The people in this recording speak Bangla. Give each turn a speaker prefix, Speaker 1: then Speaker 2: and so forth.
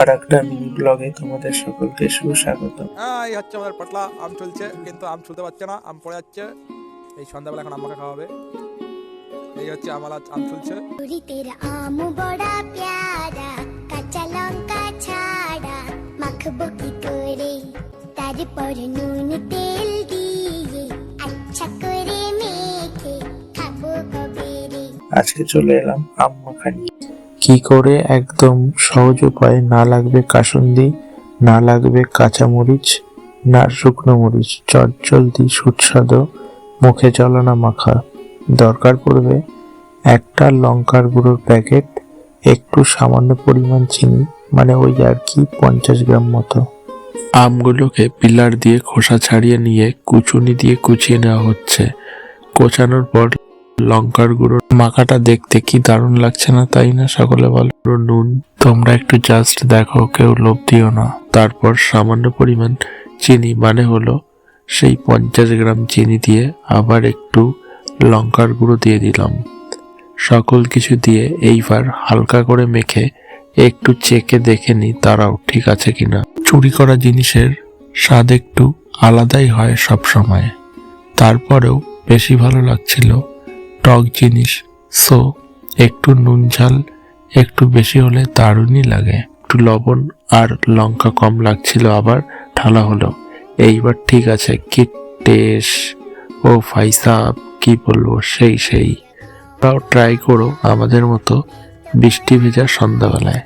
Speaker 1: আর একটা মিনি ব্লগে তোমাদের সকলকে সুস্বাগত।
Speaker 2: এই হচ্ছে আমাদের পটলা আম চলছে, কিন্তু আম ছুলতে পারছে না, আম পড়ে যাচ্ছে। এই সন্ধ্যাবেলা এখন আমাকে খাওয়াবে। এই হচ্ছে আমার আম চলছে।
Speaker 3: तेरा आम बड़ा प्यारा কাঁচা লঙ্কা ছাড়া মাখবো কি করে তারপর নুন তেল দিয়ে আচ্ছা করে মেখে খাবো কবে রে।
Speaker 1: আজকে চলে এলাম আম মাখা নিয়ে। কি করে একদম সহজ উপায়, না লাগবে কাসুন্দি, না লাগবে কাঁচামরিচ, না শুকনো মরিচ, চটজলদি সুস্বাদু মুখে চলানা মাখা। দরকার পড়বে একটা লঙ্কার গুঁড়োর প্যাকেট, একটু সামান্য পরিমাণ চিনি, মানে ওই আর কি 50 গ্রাম মতো। আমগুলোকে পিলার দিয়ে খোসা ছাড়িয়ে নিয়ে কুচুনি দিয়ে কুচিয়ে নেওয়া হচ্ছে। কোচানোর পর লঙ্কার গুঁড়ো মাখাটা দেখতে কি দারুণ লাগছে না, তাই না? সকলে বলো। নুন তোমরা একটু জাস্ট দেখো, কেউ লোভ দিও না। তারপর সামান্য পরিমাণ চিনি, মানে হলো সেই 50 গ্রাম চিনি দিয়ে আবার একটু লঙ্কার গুঁড়ো দিয়ে দিলাম। সকল কিছু দিয়ে এইবার হালকা করে মেখে একটু চেকে দেখে নি তারাও ঠিক আছে কিনা। চুরি করা জিনিসের স্বাদ একটু আলাদাই হয় সব সময়, তারপরেও বেশি ভালো লাগছিল টক জিনিস, সো একটু নুন ঝাল একটু বেশি হলে দারুণই লাগে। একটু লবণ আর লঙ্কা কম লাগছিল, আবার ঢালা হলো। এইবার ঠিক আছে, কি টেস্ট! ও ভাই সাব, কি বলবো, সেই তাও ট্রাই করো আমাদের মতো বৃষ্টি ভেজা সন্ধ্যাবেলায়।